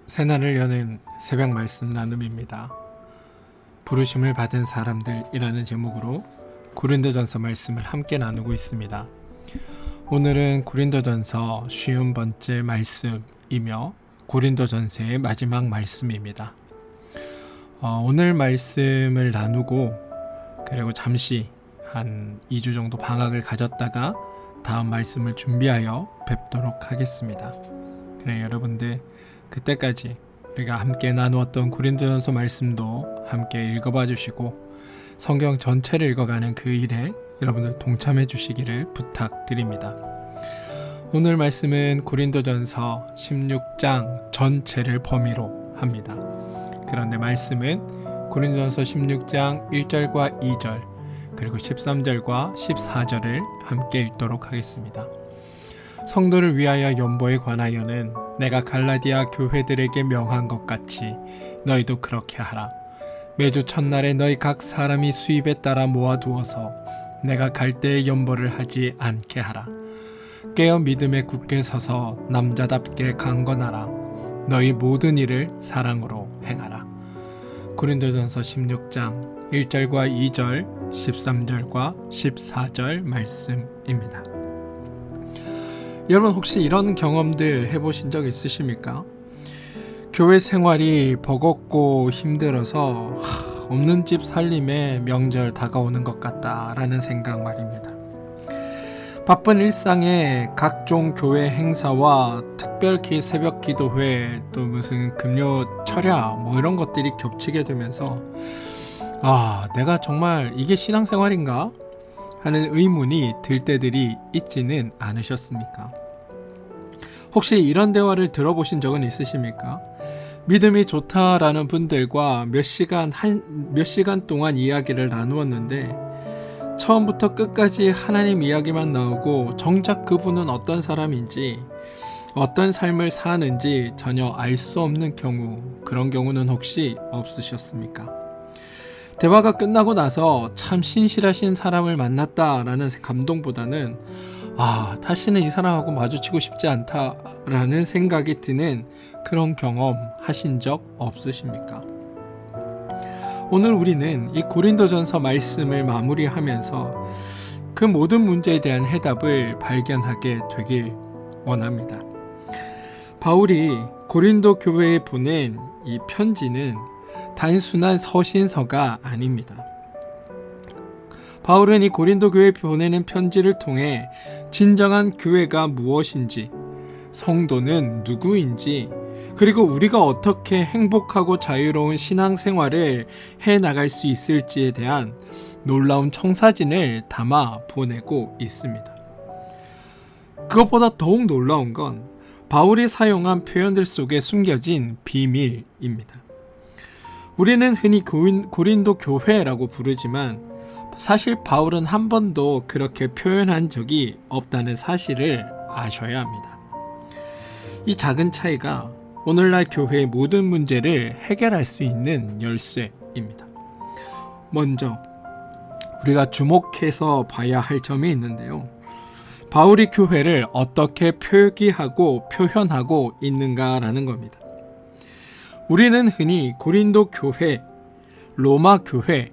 새날을 여는 새벽 말씀 나눔입니다. 부르심을 받은 사람들이라는 제목으로 고린도전서 말씀을 함께 나누고 있습니다. 오늘은 고린도전서 50번째 말씀이며 고린도전서의 마지막 말씀입니다. 오늘 말씀을 나누고 그리고 잠시 한 2주 정도 방학을 가졌다가 다음 말씀을 준비하여 뵙도록 하겠습니다. 그래 여러분들 그때까지 우리가 함께 나누었던 고린도전서 말씀도 함께 읽어봐 주시고 성경 전체를 읽어가는 그 일에 여러분들 동참해 주시기를 부탁드립니다. 오늘 말씀은 고린도전서 16장 전체를 범위로 합니다. 그런데 말씀은 고린도전서 16장 1절과 2절 그리고 13절과 14절을 함께 읽도록 하겠습니다. 성도를 위하여 연보에 관하여는 내가 갈라디아 교회들에게 명한 것 같이 너희도 그렇게 하라. 매주 첫날에 너희 각 사람이 수입에 따라 모아두어서 내가 갈 때에 연보를 하지 않게 하라. 깨어 믿음에 굳게 서서 남자답게 강건하라. 너희 모든 일을 사랑으로 행하라. 고린도전서 16장 1절과 2절 13절과 14절 말씀입니다. 여러분 혹시 이런 경험들 해보신 적 있으십니까? 교회 생활이 버겁고 힘들어서 없는 집 살림에 명절 다가오는 것 같다라는 생각 말입니다. 바쁜 일상에 각종 교회 행사와 특별히 새벽 기도회 또 무슨 금요 철야 이런 것들이 겹치게 되면서 내가 정말 이게 신앙생활인가? 하는 의문이 들 때들이 있지는 않으셨습니까? 혹시 이런 대화를 들어보신 적은 있으십니까? 믿음이 좋다라는 분들과 몇 시간 동안 이야기를 나누었는데 처음부터 끝까지 하나님 이야기만 나오고 정작 그분은 어떤 사람인지 어떤 삶을 사는지 전혀 알 수 없는 경우, 그런 경우는 혹시 없으셨습니까? 대화가 끝나고 나서 참 신실하신 사람을 만났다라는 감동보다는 다시는 이 사람하고 마주치고 싶지 않다라는 생각이 드는 그런 경험 하신 적 없으십니까? 오늘 우리는 이 고린도전서 말씀을 마무리하면서 그 모든 문제에 대한 해답을 발견하게 되길 원합니다. 바울이 고린도 교회에 보낸 이 편지는 단순한 서신서가 아닙니다. 바울은 이 고린도 교회에 보내는 편지를 통해 진정한 교회가 무엇인지, 성도는 누구인지, 그리고 우리가 어떻게 행복하고 자유로운 신앙생활을 해나갈 수 있을지에 대한 놀라운 청사진을 담아 보내고 있습니다. 그것보다 더욱 놀라운 건 바울이 사용한 표현들 속에 숨겨진 비밀입니다. 우리는 흔히 고린도 교회라고 부르지만 사실 바울은 한 번도 그렇게 표현한 적이 없다는 사실을 아셔야 합니다. 이 작은 차이가 오늘날 교회의 모든 문제를 해결할 수 있는 열쇠입니다. 먼저 우리가 주목해서 봐야 할 점이 있는데요. 바울이 교회를 어떻게 표기하고 표현하고 있는가라는 겁니다. 우리는 흔히 고린도 교회, 로마 교회,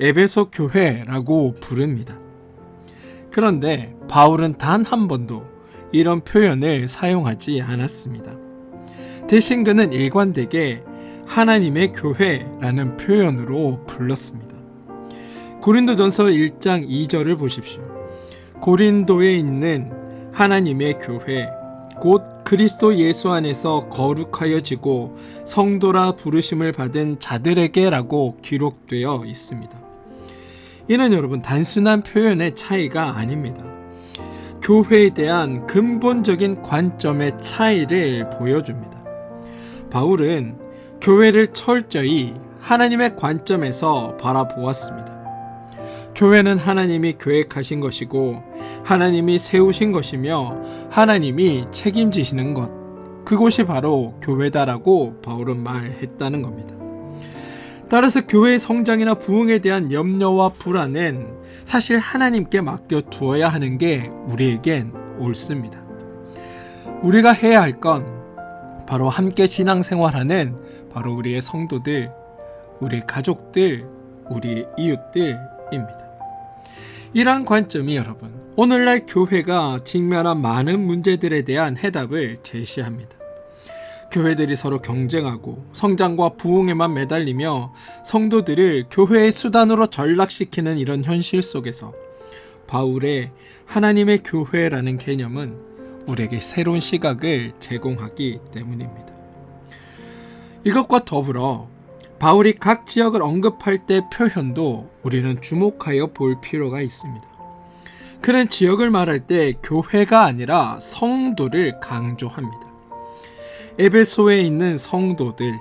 에베소 교회라고 부릅니다. 그런데 바울은 단 한 번도 이런 표현을 사용하지 않았습니다. 대신 그는 일관되게 하나님의 교회라는 표현으로 불렀습니다. 고린도전서 1장 2절을 보십시오. 고린도에 있는 하나님의 교회, 곧 그리스도 예수 안에서 거룩하여지고 성도라 부르심을 받은 자들에게라고 기록되어 있습니다. 이는 여러분 단순한 표현의 차이가 아닙니다. 교회에 대한 근본적인 관점의 차이를 보여줍니다. 바울은 교회를 철저히 하나님의 관점에서 바라보았습니다. 교회는 하나님이 계획하신 것이고 하나님이 세우신 것이며 하나님이 책임지시는 것, 그곳이 바로 교회다라고 바울은 말했다는 겁니다. 따라서 교회의 성장이나 부흥에 대한 염려와 불안은 사실 하나님께 맡겨두어야 하는 게 우리에겐 옳습니다. 우리가 해야 할 건 바로 함께 신앙생활하는 바로 우리의 성도들, 우리의 가족들, 우리의 이웃들입니다. 이러한 관점이 여러분, 오늘날 교회가 직면한 많은 문제들에 대한 해답을 제시합니다. 교회들이 서로 경쟁하고 성장과 부흥에만 매달리며 성도들을 교회의 수단으로 전락시키는 이런 현실 속에서 바울의 하나님의 교회라는 개념은 우리에게 새로운 시각을 제공하기 때문입니다. 이것과 더불어 바울이 각 지역을 언급할 때 표현도 우리는 주목하여 볼 필요가 있습니다. 그는 지역을 말할 때 교회가 아니라 성도를 강조합니다. 에베소에 있는 성도들,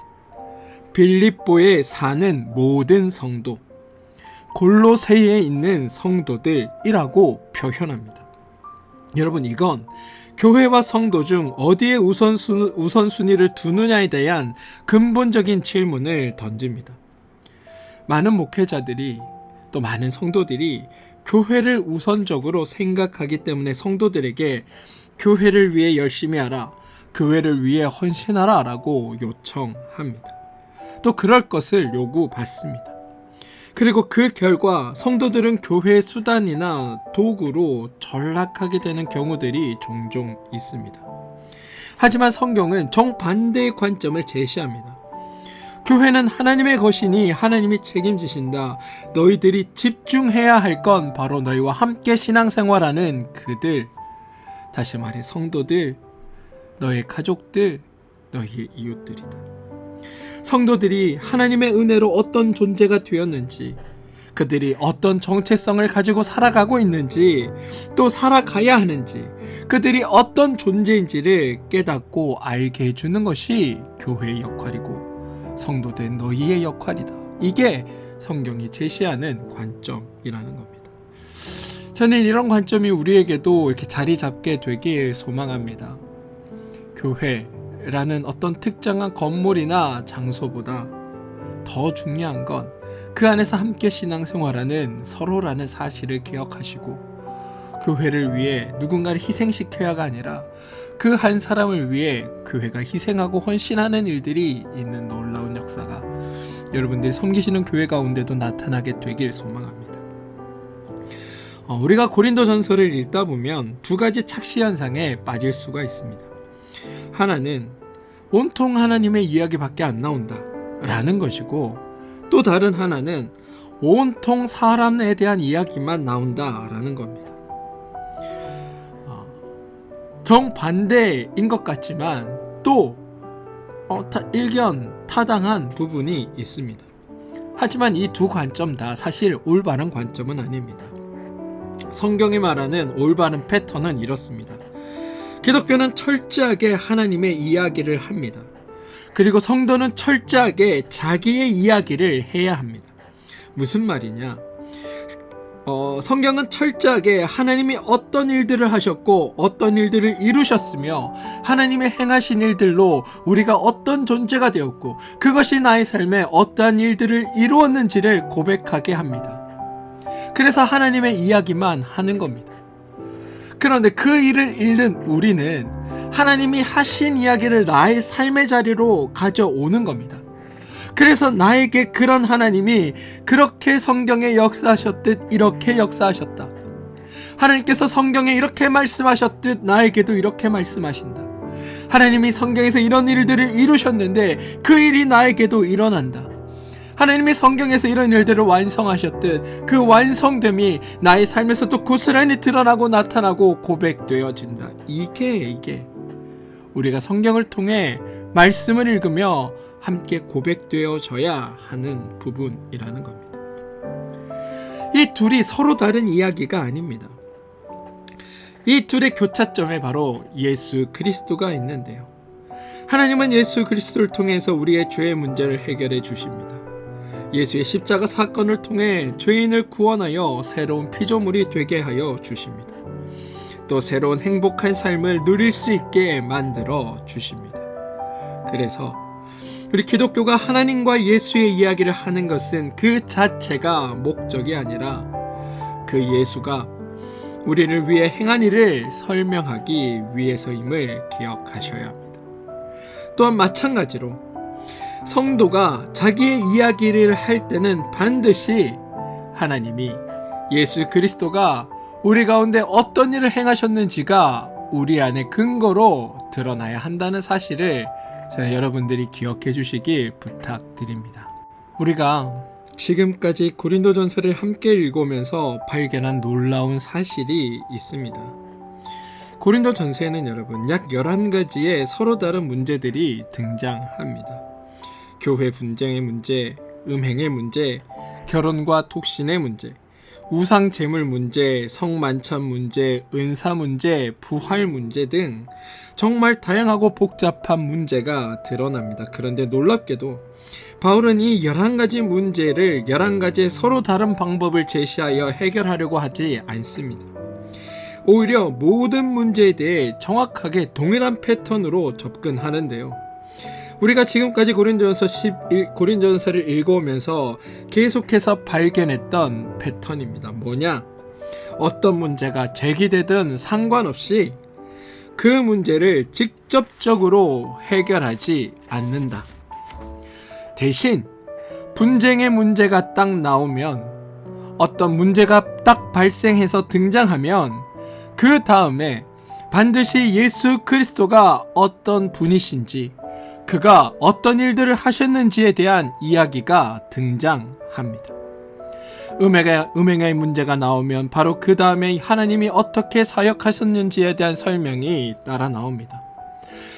빌립보에 사는 모든 성도, 골로새에 있는 성도들이라고 표현합니다. 여러분, 이건 교회와 성도 중 어디에 우선순위를 두느냐에 대한 근본적인 질문을 던집니다. 많은 목회자들이 또 많은 성도들이 교회를 우선적으로 생각하기 때문에 성도들에게 교회를 위해 열심히 하라, 교회를 위해 헌신하라 라고 요청합니다. 또 그럴 것을 요구받습니다. 그리고 그 결과 성도들은 교회의 수단이나 도구로 전락하게 되는 경우들이 종종 있습니다. 하지만 성경은 정반대의 관점을 제시합니다. 교회는 하나님의 것이니 하나님이 책임지신다. 너희들이 집중해야 할 건 바로 너희와 함께 신앙생활하는 그들, 다시 말해 성도들, 너의 가족들, 너희의 이웃들이다. 성도들이 하나님의 은혜로 어떤 존재가 되었는지, 그들이 어떤 정체성을 가지고 살아가고 있는지, 또 살아가야 하는지, 그들이 어떤 존재인지를 깨닫고 알게 해주는 것이 교회의 역할이고 성도된 너희의 역할이다. 이게 성경이 제시하는 관점이라는 겁니다. 저는 이런 관점이 우리에게도 이렇게 자리 잡게 되길 소망합니다. 교회라는 어떤 특정한 건물이나 장소보다 더 중요한 건 그 안에서 함께 신앙생활하는 서로라는 사실을 기억하시고, 교회를 위해 누군가를 희생시켜야가 아니라 그 한 사람을 위해 교회가 희생하고 헌신하는 일들이 있는 놀라운 역사가 여러분들이 섬기시는 교회 가운데도 나타나게 되길 소망합니다. 우리가 고린도전서를 읽다 보면 두 가지 착시 현상에 빠질 수가 있습니다. 하나는 온통 하나님의 이야기밖에 안 나온다 라는 것이고, 또 다른 하나는 온통 사람에 대한 이야기만 나온다 라는 겁니다. 정반대인 것 같지만 또 일견 타당한 부분이 있습니다. 하지만 이 두 관점 다 사실 올바른 관점은 아닙니다. 성경이 말하는 올바른 패턴은 이렇습니다. 기독교는 철저하게 하나님의 이야기를 합니다. 그리고 성도는 철저하게 자기의 이야기를 해야 합니다. 무슨 말이냐? 성경은 철저하게 하나님이 어떤 일들을 하셨고 어떤 일들을 이루셨으며 하나님의 행하신 일들로 우리가 어떤 존재가 되었고 그것이 나의 삶에 어떠한 일들을 이루었는지를 고백하게 합니다. 그래서 하나님의 이야기만 하는 겁니다. 그런데 그 일을 읽는 우리는 하나님이 하신 이야기를 나의 삶의 자리로 가져오는 겁니다. 그래서 나에게 그런 하나님이 그렇게 성경에 역사하셨듯 이렇게 역사하셨다. 하나님께서 성경에 이렇게 말씀하셨듯 나에게도 이렇게 말씀하신다. 하나님이 성경에서 이런 일들을 이루셨는데 그 일이 나에게도 일어난다. 하나님이 성경에서 이런 일들을 완성하셨듯 그 완성됨이 나의 삶에서도 고스란히 드러나고 나타나고 고백되어진다. 이게 우리가 성경을 통해 말씀을 읽으며 함께 고백되어져야 하는 부분이라는 겁니다. 이 둘이 서로 다른 이야기가 아닙니다. 이 둘의 교차점에 바로 예수 그리스도가 있는데요. 하나님은 예수 그리스도를 통해서 우리의 죄의 문제를 해결해 주십니다. 예수의 십자가 사건을 통해 죄인을 구원하여 새로운 피조물이 되게 하여 주십니다. 또 새로운 행복한 삶을 누릴 수 있게 만들어 주십니다. 그래서 우리 기독교가 하나님과 예수의 이야기를 하는 것은 그 자체가 목적이 아니라 그 예수가 우리를 위해 행한 일을 설명하기 위해서임을 기억하셔야 합니다. 또한 마찬가지로 성도가 자기의 이야기를 할 때는 반드시 하나님이 예수 그리스도가 우리 가운데 어떤 일을 행하셨는지가 우리 안에 근거로 드러나야 한다는 사실을 저는 여러분들이 기억해 주시길 부탁드립니다. 우리가 지금까지 고린도전서를 함께 읽으면서 발견한 놀라운 사실이 있습니다. 고린도전서에는 여러분 약 11가지의 서로 다른 문제들이 등장합니다. 교회 분쟁의 문제, 음행의 문제, 결혼과 독신의 문제, 우상 제물 문제, 성만찬 문제, 은사 문제, 부활 문제 등 정말 다양하고 복잡한 문제가 드러납니다. 그런데 놀랍게도 바울은 이 11가지 문제를 11가지의 서로 다른 방법을 제시하여 해결하려고 하지 않습니다. 오히려 모든 문제에 대해 정확하게 동일한 패턴으로 접근하는데요. 우리가 지금까지 고린도전서를 읽어오면서 계속해서 발견했던 패턴입니다. 뭐냐? 어떤 문제가 제기되든 상관없이 그 문제를 직접적으로 해결하지 않는다. 대신 분쟁의 문제가 딱 나오면, 어떤 문제가 딱 발생해서 등장하면 그 다음에 반드시 예수 그리스도가 어떤 분이신지, 그가 어떤 일들을 하셨는지에 대한 이야기가 등장합니다. 음행의 문제가 나오면 바로 그 다음에 하나님이 어떻게 사역하셨는지에 대한 설명이 따라 나옵니다.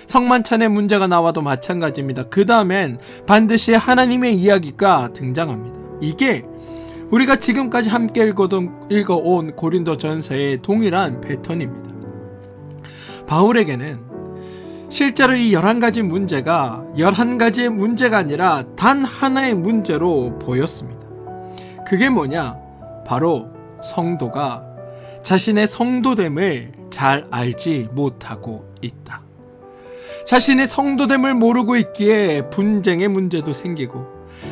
성만찬의 문제가 나와도 마찬가지입니다. 그 다음엔 반드시 하나님의 이야기가 등장합니다. 이게 우리가 지금까지 함께 읽어온 고린도전서의 동일한 패턴입니다. 바울에게는 실제로 이 11가지 문제가 11가지의 문제가 아니라 단 하나의 문제로 보였습니다. 그게 뭐냐? 바로 성도가 자신의 성도됨을 잘 알지 못하고 있다. 자신의 성도됨을 모르고 있기에 분쟁의 문제도 생기고,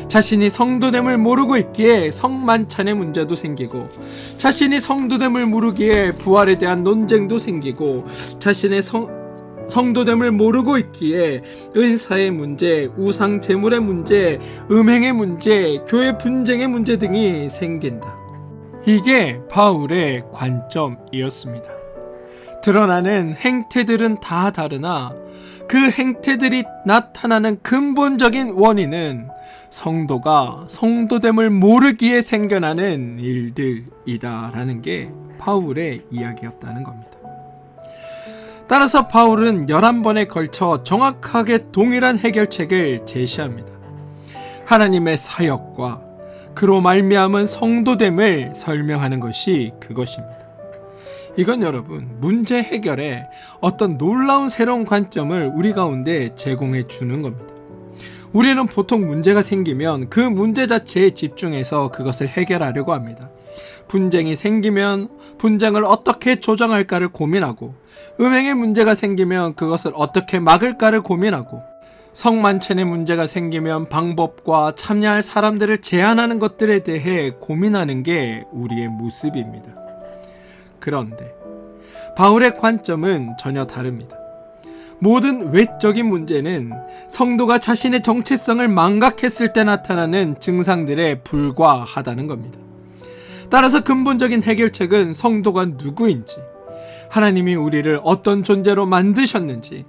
자신이 성도됨을 모르고 있기에 성만찬의 문제도 생기고, 자신이 성도됨을 모르기에 부활에 대한 논쟁도 생기고, 자신의 성도됨을 모르고 있기에 은사의 문제, 우상 제물의 문제, 음행의 문제, 교회 분쟁의 문제 등이 생긴다. 이게 바울의 관점이었습니다. 드러나는 행태들은 다 다르나 그 행태들이 나타나는 근본적인 원인은 성도가 성도됨을 모르기에 생겨나는 일들이다라는 게 바울의 이야기였다는 겁니다. 따라서 바울은 11번에 걸쳐 정확하게 동일한 해결책을 제시합니다. 하나님의 사역과 그로 말미암은 성도됨을 설명하는 것이 그것입니다. 이건 여러분, 문제 해결에 어떤 놀라운 새로운 관점을 우리 가운데 제공해 주는 겁니다. 우리는 보통 문제가 생기면 그 문제 자체에 집중해서 그것을 해결하려고 합니다. 분쟁이 생기면 분쟁을 어떻게 조정할까를 고민하고, 음행의 문제가 생기면 그것을 어떻게 막을까를 고민하고, 성만찬의 문제가 생기면 방법과 참여할 사람들을 제한하는 것들에 대해 고민하는 게 우리의 모습입니다. 그런데 바울의 관점은 전혀 다릅니다. 모든 외적인 문제는 성도가 자신의 정체성을 망각했을 때 나타나는 증상들에 불과하다는 겁니다. 따라서 근본적인 해결책은 성도가 누구인지, 하나님이 우리를 어떤 존재로 만드셨는지,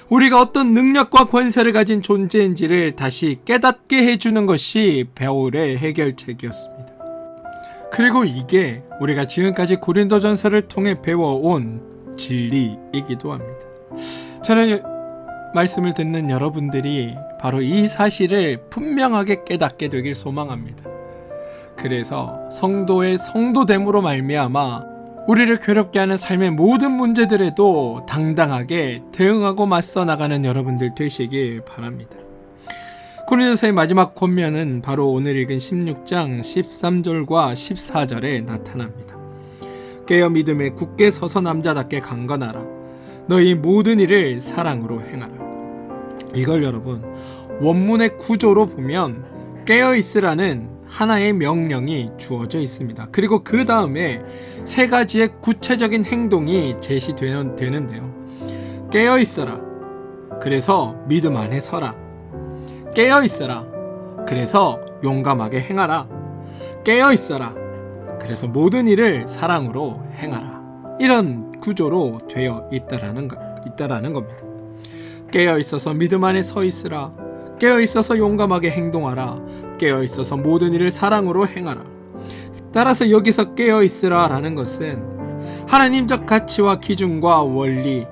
우리가 어떤 능력과 권세를 가진 존재인지를 다시 깨닫게 해주는 것이 바울의 해결책이었습니다. 그리고 이게 우리가 지금까지 고린도전서를 통해 배워온 진리이기도 합니다. 저는 말씀을 듣는 여러분들이 바로 이 사실을 분명하게 깨닫게 되길 소망합니다. 그래서 성도의 성도됨으로 말미암아 우리를 괴롭게 하는 삶의 모든 문제들에도 당당하게 대응하고 맞서 나가는 여러분들 되시길 바랍니다. 고린도서의 마지막 권면은 바로 오늘 읽은 16장 13절과 14절에 나타납니다. 깨어 믿음에 굳게 서서 남자답게 강건하라. 너희 모든 일을 사랑으로 행하라. 이걸 여러분, 원문의 구조로 보면 깨어 있으라는 하나의 명령이 주어져 있습니다. 그리고 그 다음에 3가지의 구체적인 행동이 제시되는데요. 깨어 있어라. 그래서 믿음 안에 서라. 깨어 있어라. 그래서 용감하게 행하라. 깨어 있어라. 그래서 모든 일을 사랑으로 행하라. 이런 구조로 되어 있다라는 겁니다. 깨어 있어서 믿음 안에 서 있으라. 깨어 있어서 용감하게 행동하라. 깨어 있어서 모든 일을 사랑으로 행하라. 따라서 여기서 깨어 있으라 라는 것은 하나님적 가치와 기준과 원리,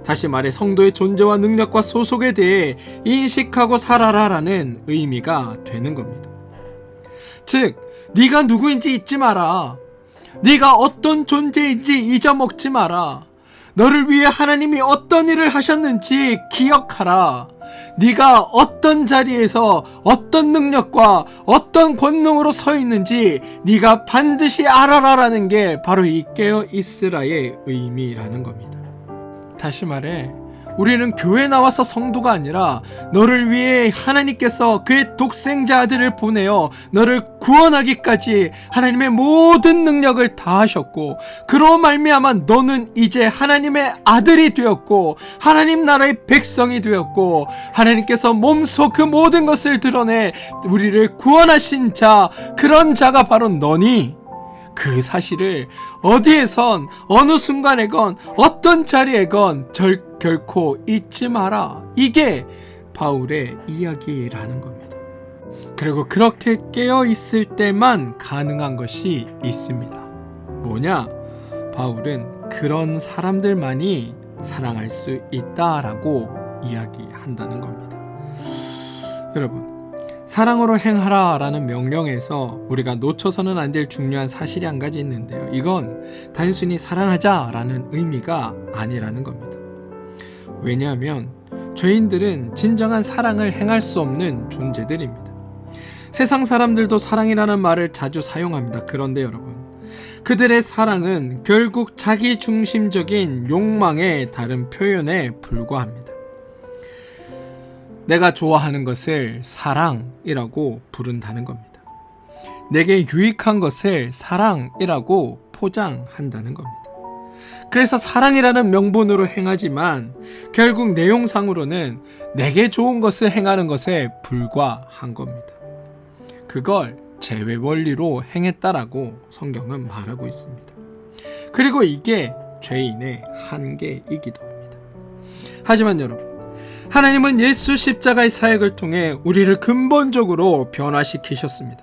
다시 말해 성도의 존재와 능력과 소속에 대해 인식하고 살아라 라는 의미가 되는 겁니다. 즉, 네가 누구인지 잊지 마라. 네가 어떤 존재인지 잊어먹지 마라. 너를 위해 하나님이 어떤 일을 하셨는지 기억하라. 네가 어떤 자리에서 어떤 능력과 어떤 권능으로 서 있는지 네가 반드시 알아라라는 게 바로 이 깨어 있으라의 의미라는 겁니다. 다시 말해, 우리는 교회 나와서 성도가 아니라 너를 위해 하나님께서 그의 독생자 아들을 보내어 너를 구원하기까지 하나님의 모든 능력을 다하셨고, 그로 말미암아 너는 이제 하나님의 아들이 되었고 하나님 나라의 백성이 되었고, 하나님께서 몸소 그 모든 것을 드러내 우리를 구원하신 자, 그런 자가 바로 너니, 그 사실을 어디에선 어느 순간에건 어떤 자리에건 결코 잊지 마라. 이게 바울의 이야기라는 겁니다. 그리고 그렇게 깨어 있을 때만 가능한 것이 있습니다. 뭐냐? 바울은 그런 사람들만이 사랑할 수 있다라고 이야기한다는 겁니다. 여러분, 사랑으로 행하라 라는 명령에서 우리가 놓쳐서는 안 될 중요한 사실이 한 가지 있는데요. 이건 단순히 사랑하자 라는 의미가 아니라는 겁니다. 왜냐하면 죄인들은 진정한 사랑을 행할 수 없는 존재들입니다. 세상 사람들도 사랑이라는 말을 자주 사용합니다. 그런데 여러분, 그들의 사랑은 결국 자기 중심적인 욕망의 다른 표현에 불과합니다. 내가 좋아하는 것을 사랑이라고 부른다는 겁니다. 내게 유익한 것을 사랑이라고 포장한다는 겁니다. 그래서 사랑이라는 명분으로 행하지만 결국 내용상으로는 내게 좋은 것을 행하는 것에 불과한 겁니다. 그걸 제외 원리로 행했다라고 성경은 말하고 있습니다. 그리고 이게 죄인의 한계이기도 합니다. 하지만 여러분, 하나님은 예수 십자가의 사역을 통해 우리를 근본적으로 변화시키셨습니다.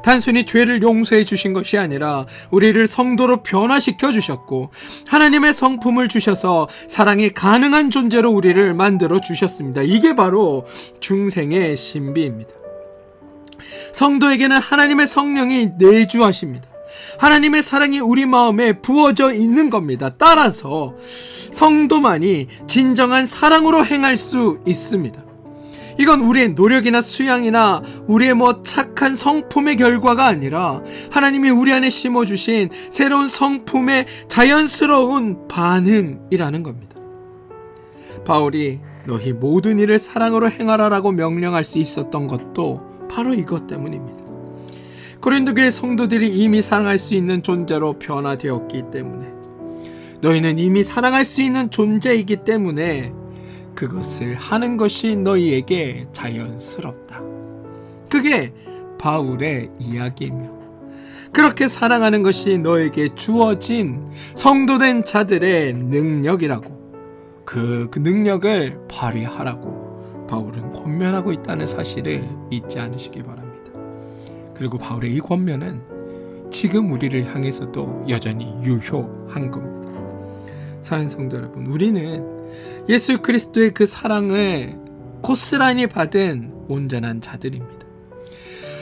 단순히 죄를 용서해 주신 것이 아니라 우리를 성도로 변화시켜 주셨고, 하나님의 성품을 주셔서 사랑이 가능한 존재로 우리를 만들어 주셨습니다. 이게 바로 중생의 신비입니다. 성도에게는 하나님의 성령이 내주하십니다. 하나님의 사랑이 우리 마음에 부어져 있는 겁니다. 따라서 성도만이 진정한 사랑으로 행할 수 있습니다. 이건 우리의 노력이나 수양이나 우리의 착한 성품의 결과가 아니라 하나님이 우리 안에 심어주신 새로운 성품의 자연스러운 반응이라는 겁니다. 바울이 너희 모든 일을 사랑으로 행하라라고 명령할 수 있었던 것도 바로 이것 때문입니다. 고린도 교회 성도들이 이미 사랑할 수 있는 존재로 변화되었기 때문에, 너희는 이미 사랑할 수 있는 존재이기 때문에 그것을 하는 것이 너희에게 자연스럽다. 그게 바울의 이야기이며, 그렇게 사랑하는 것이 너에게 주어진 성도된 자들의 능력이라고, 그 능력을 발휘하라고 바울은 권면하고 있다는 사실을 잊지 않으시기 바랍니다. 그리고 바울의 이 권면은 지금 우리를 향해서도 여전히 유효한 겁니다. 사랑하는 성도 여러분, 우리는 예수 그리스도의 그 사랑을 고스란히 받은 온전한 자들입니다.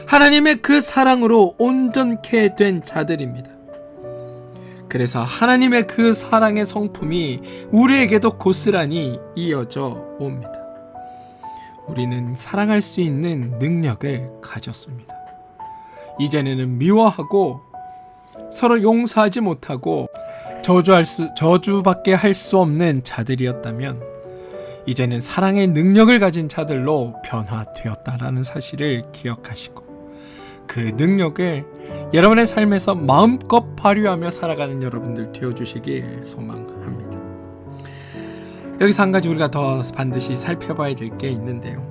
하나님의 그 사랑으로 온전케 된 자들입니다. 그래서 하나님의 그 사랑의 성품이 우리에게도 고스란히 이어져 옵니다. 우리는 사랑할 수 있는 능력을 가졌습니다. 이전에는 미워하고 서로 용서하지 못하고 저주밖에 할 수 없는 자들이었다면, 이제는 사랑의 능력을 가진 자들로 변화되었다라는 사실을 기억하시고, 그 능력을 여러분의 삶에서 마음껏 발휘하며 살아가는 여러분들 되어주시길 소망합니다. 여기서 한 가지 우리가 더 반드시 살펴봐야 될 게 있는데요.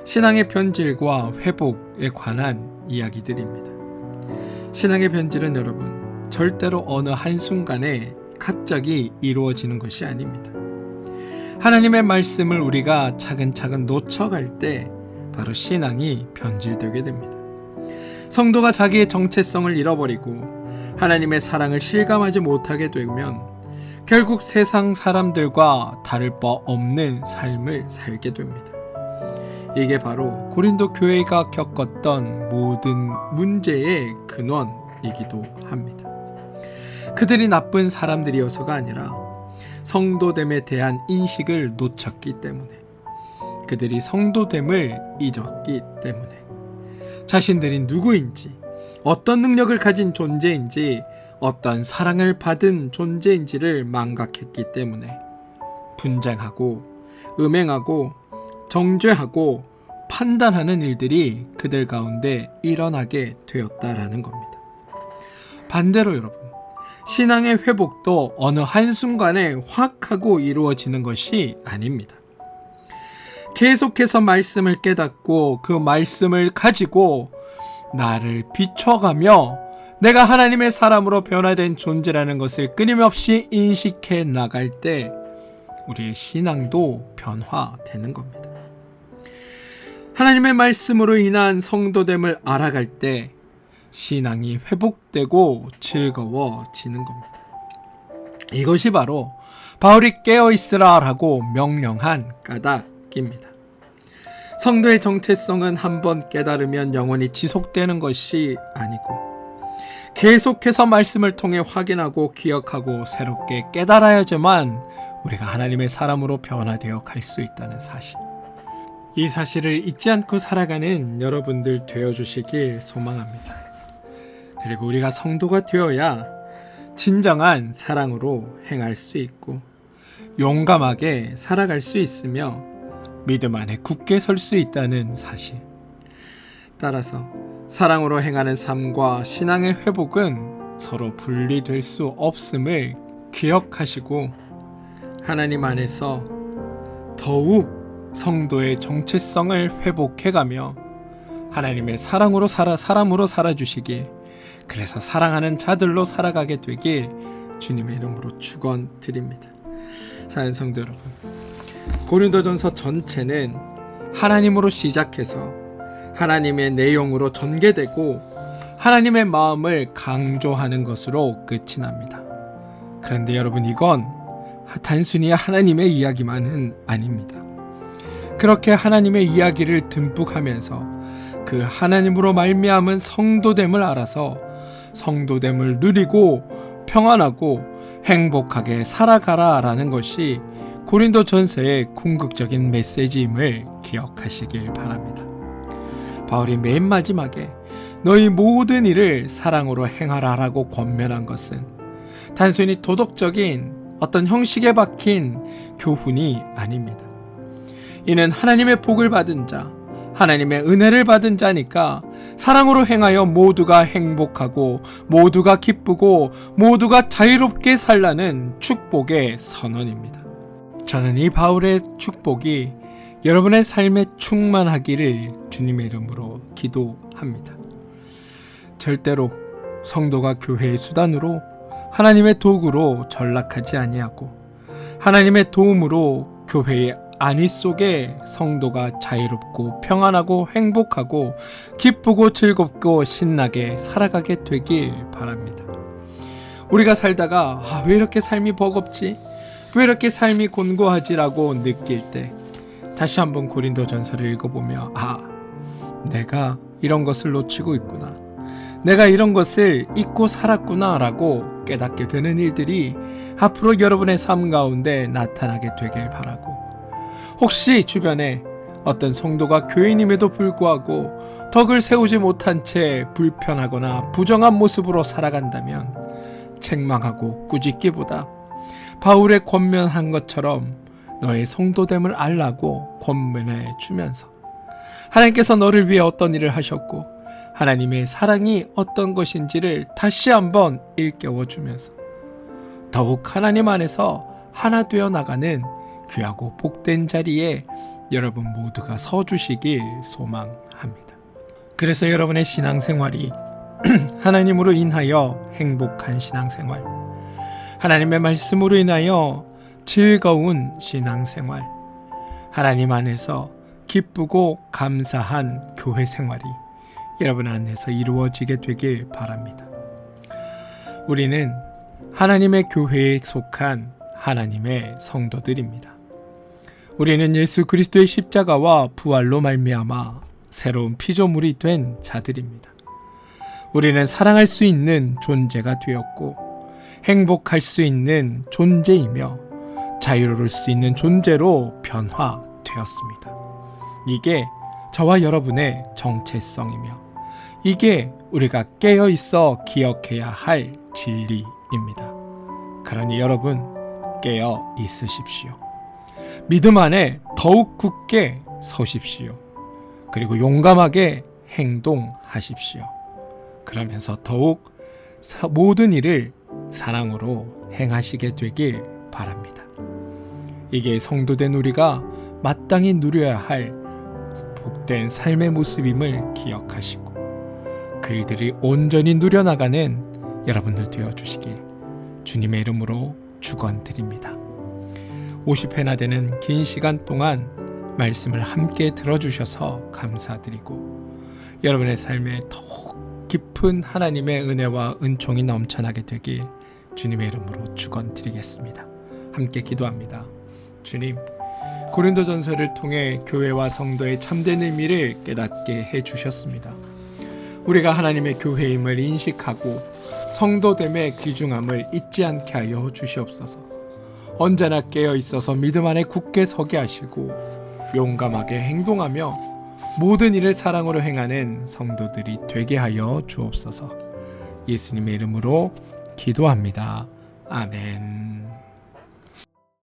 신앙의 변질과 회복에 관한 이야기들입니다. 신앙의 변질은 여러분, 절대로 어느 한순간에 갑자기 이루어지는 것이 아닙니다. 하나님의 말씀을 우리가 차근차근 놓쳐갈 때 바로 신앙이 변질되게 됩니다. 성도가 자기의 정체성을 잃어버리고 하나님의 사랑을 실감하지 못하게 되면 결국 세상 사람들과 다를 바 없는 삶을 살게 됩니다. 이게 바로 고린도 교회가 겪었던 모든 문제의 근원이기도 합니다. 그들이 나쁜 사람들이어서가 아니라 성도됨에 대한 인식을 놓쳤기 때문에, 그들이 성도됨을 잊었기 때문에, 자신들이 누구인지, 어떤 능력을 가진 존재인지, 어떤 사랑을 받은 존재인지를 망각했기 때문에 분쟁하고 음행하고 정죄하고 판단하는 일들이 그들 가운데 일어나게 되었다라는 겁니다. 반대로 여러분, 신앙의 회복도 어느 한순간에 확 하고 이루어지는 것이 아닙니다. 계속해서 말씀을 깨닫고 그 말씀을 가지고 나를 비춰가며 내가 하나님의 사람으로 변화된 존재라는 것을 끊임없이 인식해 나갈 때 우리의 신앙도 변화되는 겁니다. 하나님의 말씀으로 인한 성도됨을 알아갈 때 신앙이 회복되고 즐거워지는 겁니다. 이것이 바로 바울이 깨어있으라 라고 명령한 까닭입니다. 성도의 정체성은 한번 깨달으면 영원히 지속되는 것이 아니고 계속해서 말씀을 통해 확인하고 기억하고 새롭게 깨달아야지만 우리가 하나님의 사람으로 변화되어 갈 수 있다는 사실. 이 사실을 잊지 않고 살아가는 여러분들 되어주시길 소망합니다. 그리고 우리가 성도가 되어야 진정한 사랑으로 행할 수 있고 용감하게 살아갈 수 있으며 믿음 안에 굳게 설 수 있다는 사실. 따라서 사랑으로 행하는 삶과 신앙의 회복은 서로 분리될 수 없음을 기억하시고 하나님 안에서 더욱 성도의 정체성을 회복해가며 하나님의 사랑으로 사람으로 살아주시길, 그래서 사랑하는 자들로 살아가게 되길 주님의 이름으로 축원드립니다. 사랑하는 성도 여러분, 고린도전서 전체는 하나님으로 시작해서 하나님의 내용으로 전개되고 하나님의 마음을 강조하는 것으로 끝이 납니다. 그런데 여러분, 이건 단순히 하나님의 이야기만은 아닙니다. 그렇게 하나님의 이야기를 듬뿍 하면서 그 하나님으로 말미암은 성도됨을 알아서 성도됨을 누리고 평안하고 행복하게 살아가라라는 것이 고린도전서의 궁극적인 메시지임을 기억하시길 바랍니다. 바울이 맨 마지막에 너희 모든 일을 사랑으로 행하라라고 권면한 것은 단순히 도덕적인 어떤 형식에 박힌 교훈이 아닙니다. 이는 하나님의 복을 받은 자, 하나님의 은혜를 받은 자니까 사랑으로 행하여 모두가 행복하고 모두가 기쁘고 모두가 자유롭게 살라는 축복의 선언입니다. 저는 이 바울의 축복이 여러분의 삶에 충만하기를 주님의 이름으로 기도합니다. 절대로 성도가 교회의 수단으로 하나님의 도구로 전락하지 아니하고 하나님의 도움으로 교회의 안위 속에 성도가 자유롭고 평안하고 행복하고 기쁘고 즐겁고 신나게 살아가게 되길 바랍니다. 우리가 살다가 왜 이렇게 삶이 버겁지? 왜 이렇게 삶이 곤고하지라고 느낄 때 다시 한번 고린도전서를 읽어보며 내가 이런 것을 놓치고 있구나, 내가 이런 것을 잊고 살았구나 라고 깨닫게 되는 일들이 앞으로 여러분의 삶 가운데 나타나게 되길 바라고, 혹시 주변에 어떤 성도가 교인임에도 불구하고 덕을 세우지 못한 채 불편하거나 부정한 모습으로 살아간다면 책망하고 꾸짖기보다 바울의 권면한 것처럼 너의 성도됨을 알라고 권면해 주면서 하나님께서 너를 위해 어떤 일을 하셨고 하나님의 사랑이 어떤 것인지를 다시 한번 일깨워 주면서 더욱 하나님 안에서 하나 되어 나가는 귀하고 복된 자리에 여러분 모두가 서주시길 소망합니다. 그래서 여러분의 신앙생활이 하나님으로 인하여 행복한 신앙생활, 하나님의 말씀으로 인하여 즐거운 신앙생활, 하나님 안에서 기쁘고 감사한 교회 생활이 여러분 안에서 이루어지게 되길 바랍니다. 우리는 하나님의 교회에 속한 하나님의 성도들입니다. 우리는 예수 그리스도의 십자가와 부활로 말미암아 새로운 피조물이 된 자들입니다. 우리는 사랑할 수 있는 존재가 되었고 행복할 수 있는 존재이며 자유로울 수 있는 존재로 변화되었습니다. 이게 저와 여러분의 정체성이며 이게 우리가 깨어 있어 기억해야 할 진리입니다. 그러니 여러분 깨어 있으십시오. 믿음 안에 더욱 굳게 서십시오. 그리고 용감하게 행동하십시오. 그러면서 더욱 모든 일을 사랑으로 행하시게 되길 바랍니다. 이게 성도된 우리가 마땅히 누려야 할 복된 삶의 모습임을 기억하시고 그 일들이 온전히 누려나가는 여러분들 되어주시길 주님의 이름으로 축원드립니다. 50회나 되는 긴 시간 동안 말씀을 함께 들어주셔서 감사드리고 여러분의 삶에 더욱 깊은 하나님의 은혜와 은총이 넘쳐나게 되길 주님의 이름으로 축원드리겠습니다. 함께 기도합니다. 주님, 고린도전서를 통해 교회와 성도의 참된 의미를 깨닫게 해주셨습니다. 우리가 하나님의 교회임을 인식하고 성도됨의 귀중함을 잊지 않게 하여 주시옵소서. 언제나 깨어 있어서 믿음 안에 굳게 서게 하시고 용감하게 행동하며 모든 일을 사랑으로 행하는 성도들이 되게 하여 주옵소서. 예수님의 이름으로 기도합니다. 아멘.